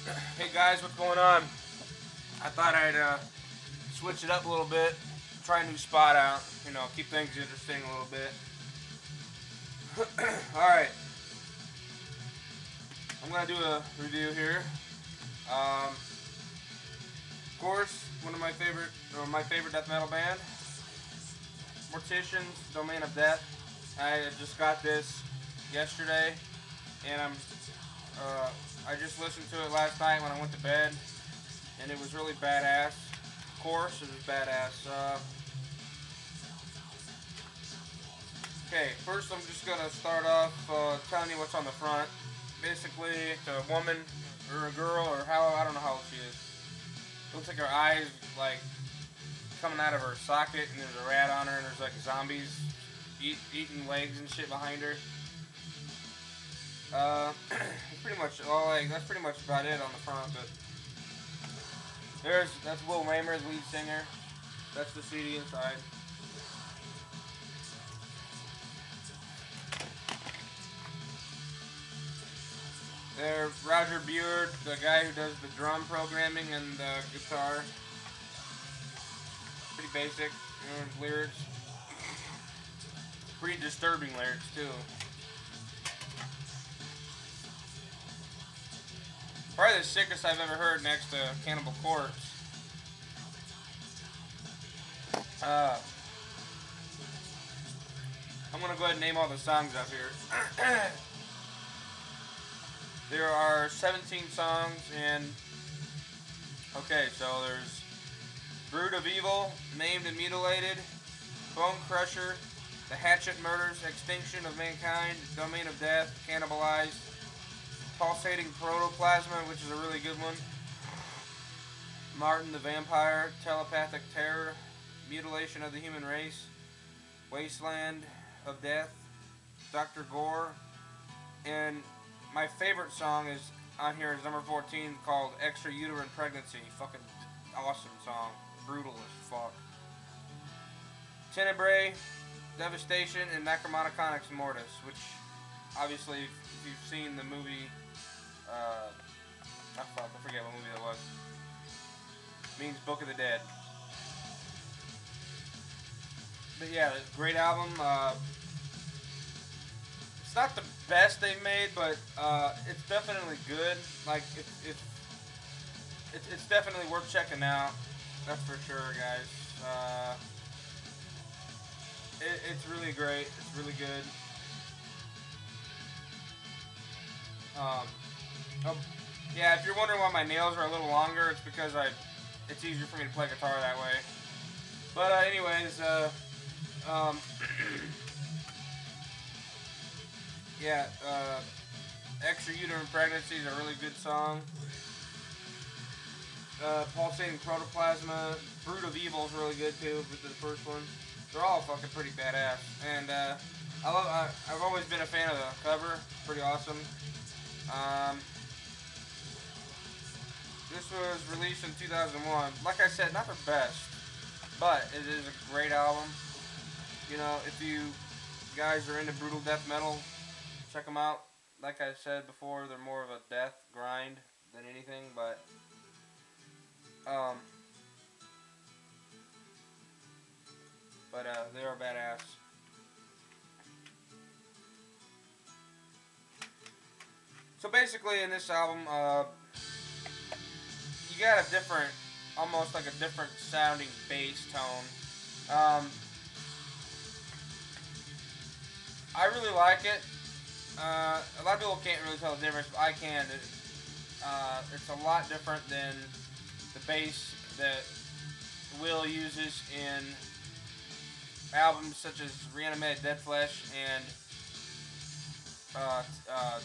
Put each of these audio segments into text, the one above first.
Hey guys, what's going on? I thought I'd switch it up a little bit, try a new spot out, keep things interesting a little bit. Alright, I'm going to do a review here. Of course, one of my favorite death metal band, Mortician's Domain of Death. I just got this yesterday, and I just listened to it last night when I went to bed, and it was really badass. Of course, it was badass. Okay, first I'm just gonna start off telling you what's on the front. Basically, it's a woman or a girl or I don't know how old she is. It looks like her eyes like coming out of her socket, and there's a rat on her, and there's like zombies eating legs and shit behind her. Pretty much that's pretty much about it on the front. But that's Will Raymer's lead singer. That's the CD inside. There's Roger Beard, the guy who does the drum programming and the guitar. Pretty basic, lyrics. Pretty disturbing lyrics too. Probably the sickest I've ever heard next to Cannibal Corpse. I'm gonna go ahead and name all the songs up here. There are 17 songs, and okay, so there's Brood of Evil, Maimed and Mutilated, Bone Crusher, The Hatchet Murders, Extinction of Mankind, Domain of Death, Cannibalized, Pulsating Protoplasma, which is a really good one, Martin the Vampire, Telepathic Terror, Mutilation of the Human Race, Wasteland of Death, Dr. Gore, and my favorite song is on here is number 14 called Extra Uterine Pregnancy. Fucking awesome song. Brutal as fuck. Tenebrae, Devastation, and Necromoniconics Mortis, which obviously if you've seen the movie, I forget what movie that was. Means Book of the Dead. But yeah, great album. It's not the best they've made, but it's definitely good. Like it's definitely worth checking out. That's for sure, guys. It's really great. It's really good. Oh, yeah. If you're wondering why my nails are a little longer, it's because it's easier for me to play guitar that way. But anyways, yeah, Extra Uterine Pregnancy is a really good song. Pulsating Protoplasma, Brood of Evil is really good too, which is the first one. They're all fucking pretty badass. And I've always been a fan of the cover. Pretty awesome. This was released in 2001. Like I said, not their best, but it is a great album. If you guys are into brutal death metal, check them out. Like I said before, they're more of a death grind than anything, but they are badass. So basically, in this album, you got a different, almost like a different sounding bass tone. I really like it. A lot of people can't really tell the difference, but I can. It's a lot different than the bass that Will uses in albums such as Reanimated Dead Flesh and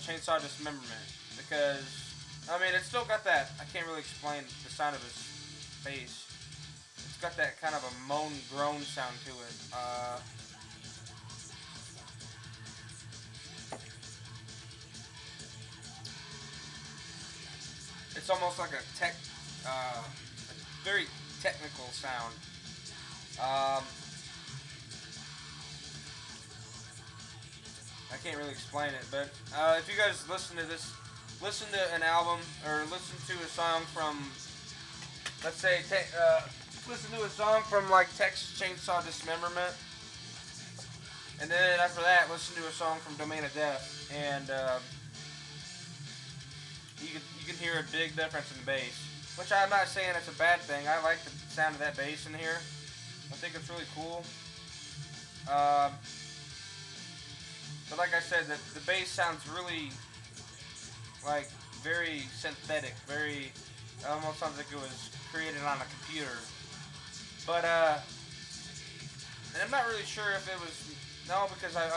Chainsaw Dismemberment. Because, it's still got that, I can't really explain the sound of his bass. It's got that kind of a moan groan sound to it. It's almost like a very technical sound. I can't really explain it, but if you guys listen to this listen to an album or listen to a song from, let's say, listen to a song from like Texas Chainsaw Dismemberment, and then after that, listen to a song from Domain of Death, and you can hear a big difference in the bass. Which I'm not saying it's a bad thing. I like the sound of that bass in here. I think it's really cool. But like I said, the bass sounds really like very synthetic, very almost sounds like it was created on a computer. But and I'm not really sure if it was because I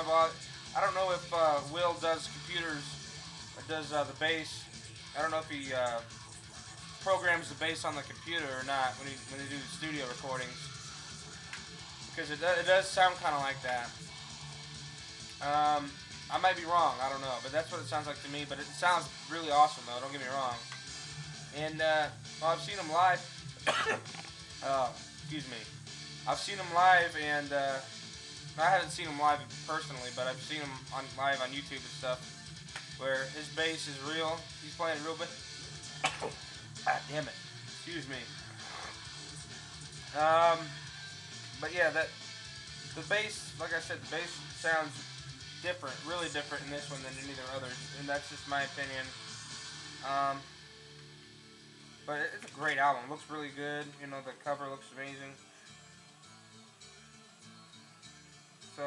don't know if Will does computers or does the bass. I don't know if he programs the bass on the computer or not when they do studio recordings, because it does sound kind of like that. I might be wrong, I don't know, but that's what it sounds like to me. But it sounds really awesome though, don't get me wrong. And I've seen him live. Excuse me. I've seen him live, and I haven't seen him live personally, but I've seen him live on YouTube and stuff, where his bass is real. He's playing real bass. Ah, damn it. Excuse me. But yeah, the bass, like I said, the bass sounds different, really different in this one than any of their others, and that's just my opinion. But it's a great album. It looks really good. You know, the cover looks amazing. So,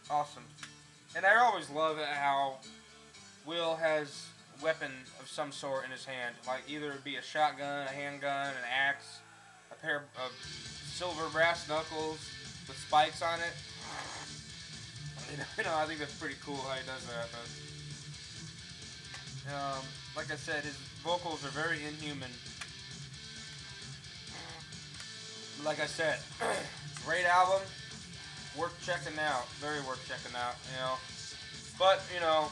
awesome. And I always love how Will has a weapon of some sort in his hand. Like, either it be a shotgun, a handgun, an axe, a pair of silver brass knuckles with spikes on it. You know, I think that's pretty cool how he does that. But, like I said, his vocals are very inhuman. Like I said, great album. Worth checking out. Very worth checking out, you know. But, you know,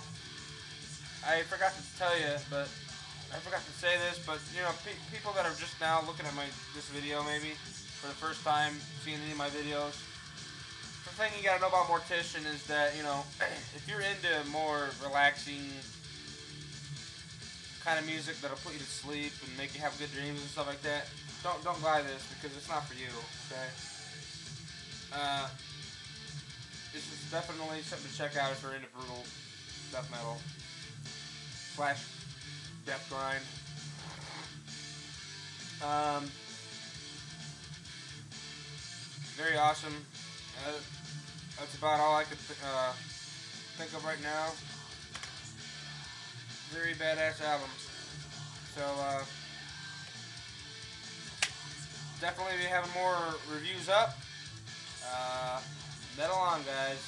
I forgot to tell you, but I forgot to say this, but, you know, people that are just now looking at this video maybe for the first time, seeing any of my videos, the thing you gotta know about Mortician is that, you know, if you're into more relaxing kind of music that'll put you to sleep and make you have good dreams and stuff like that, don't buy this, because it's not for you, okay? This is definitely something to check out if you're into brutal death metal / death grind. Very awesome. That's about all I could think of right now. Very badass album. So definitely be having more reviews up. Metal on, guys.